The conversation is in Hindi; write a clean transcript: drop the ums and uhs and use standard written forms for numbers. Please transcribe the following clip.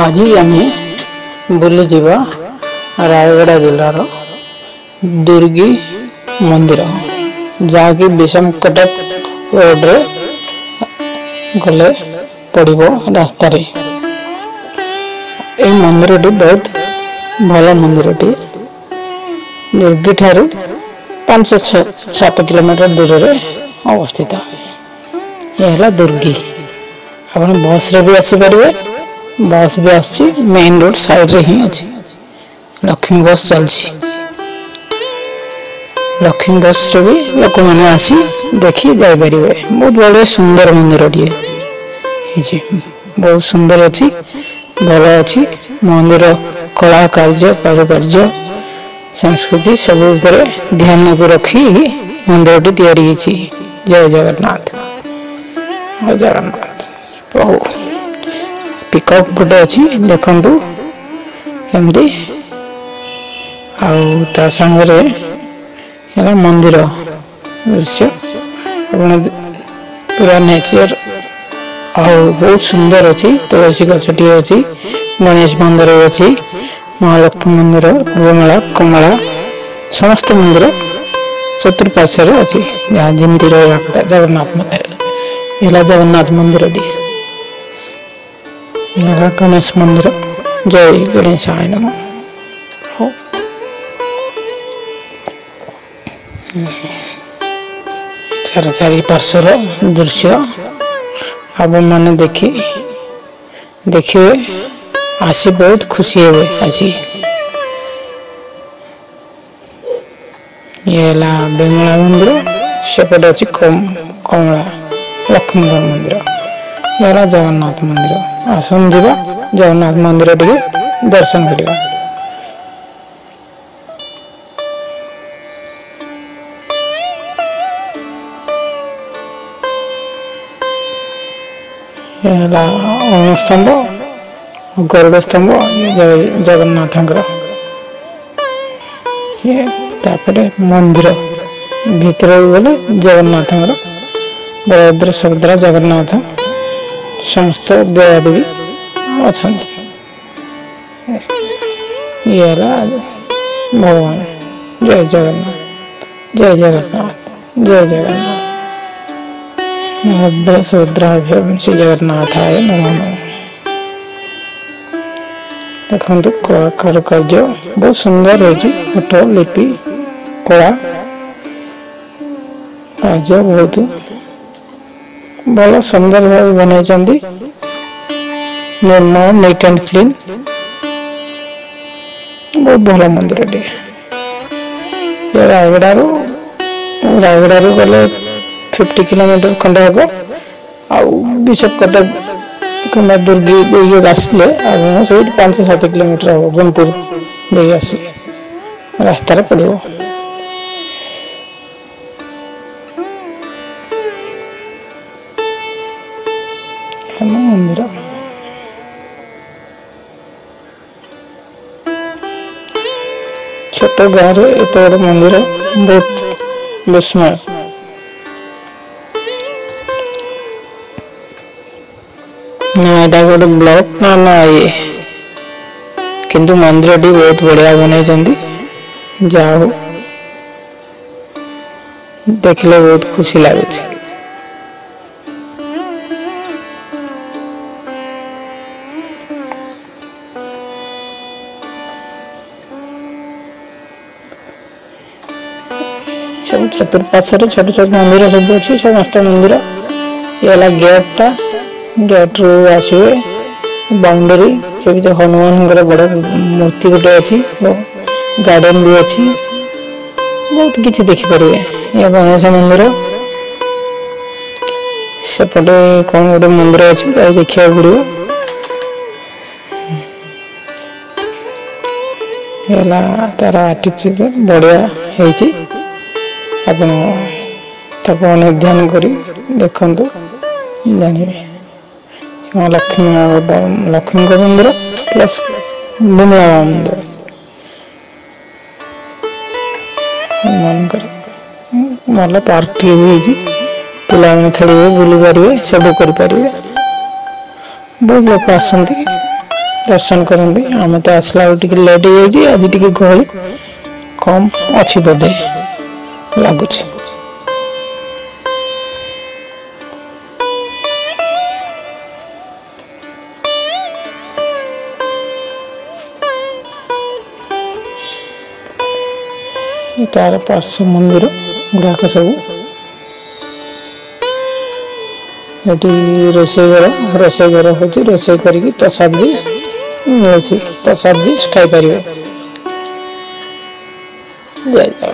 आज आम बुली जावा रायगड़ा जिलार दुर्गी मंदिर जहाँकि विषम कटक रोड रे गले पड़ो रास्त मंदिर बहुत भल मंदिर दुर्गी ठारू 5-7 किलोमीटर दूर रे अवस्थित यह दुर्गी आप बस रे भी आसीपर बस भी आसी मेन रोड साइड रे ही अच्छी लक्ष्मी बस चलती लक्ष्मी बस रे भी लोक मैंने आसी देखी जापर बहुत बड़े सुंदर मंदिर टे बहुत सुंदर अच्छी भल अच्छी मंदिर कला कार्य कारुकार्य संस्कृति सब ध्यान को रखी मंदिर टी तैयारी जय जगन्नाथ जगन्नाथ प्रभु पिकअप गोटे अच्छी देखु केमती आ सांगे मंदिर दृश्य पूरा नेचर बहुत सुंदर अच्छी तुलसी गछटी अच्छी गणेश मंदिर अच्छी महालक्ष्मी मंदिर गोमला कमला समस्त मंदिर चतुर्पार्श्व अच्छी जहाँ जमी रहा कथा जगन्नाथ मंदिर है जगन्नाथ मंदिर गणेश मंदिर जय गणेश नम चार पार्श्वर दृश्य आप मैंने देखिए आसी बहुत खुशी हे आसी ये बेंगला मंदिर सेपटे अच्छी कमला लक्ष्मी मंदिर ये जगन्नाथ मंदिर आसन जा जगन्नाथ मंदिर टे दर्शन करवा स्तंभ गरुड़ स्तंभ जगन्नाथ मंदिर भीतर गले जगन्नाथ बलभद्र सुभद्रा जगन्नाथ समस्त देवादेवी अच्छा ये भगवान जय जगन्नाथ जय जगन्नाथ जय जगन्नाथ बलभद्र सुभद्रा श्री जगन्नाथाय नमः देखते कला कारुकार्य बहुत सुंदर होती फोटो लिपि कला कार्य बहुत भल सुंदर भाव बनाई निर्मल नीट एंड क्लीन बहुत भल मंदिर टे रायगड़ा गले 50 किलोमीटर खंड हम विशप कटक कला दुर्गी दे आसले 5-7 किलोमीटर हम गोनपुर दे आसले रास्तार पड़ो मंदिर छोट गाँव एत बड़ मंदिर बहुत विस्मय ना गोटे ब्लॉक ना ये किंतु मंदिर टी बहुत बढ़िया बनाई जाओ देखले बहुत खुशी लगुच सब चतुर्पार्श्व छोट छोट मंदिर सब अच्छी समस्त मंदिर ये गेटा गेट रू आसवे बाउंडरी से भी हनुमान बड़ मूर्ति गोटे अच्छी गार्डन भी अच्छी बहुत किसी देखिपर ये गणेश मंदिर सेपटे कौन गोटे मंदिर अच्छी देखा पड़ो तार आटिट्यूड बढ़िया आप ध्यान कर देखु जानवे लक्ष्मी मंदिर प्लस बुमला मंदिर भल पार्क टी पिला खेल बुली पारे सब कर बहुत लोग आसती दर्शन करते आम तो आसला लेट हो जाए आज टी गहली कम अच्छी बोधे लगुच तार पार्श्व मंदिर गुड़ाक सब ये रोसई घर हूँ रोसई कर प्रसाद भी मिलूँ प्रसाद भी खाई पारे जय जगन्नाथ।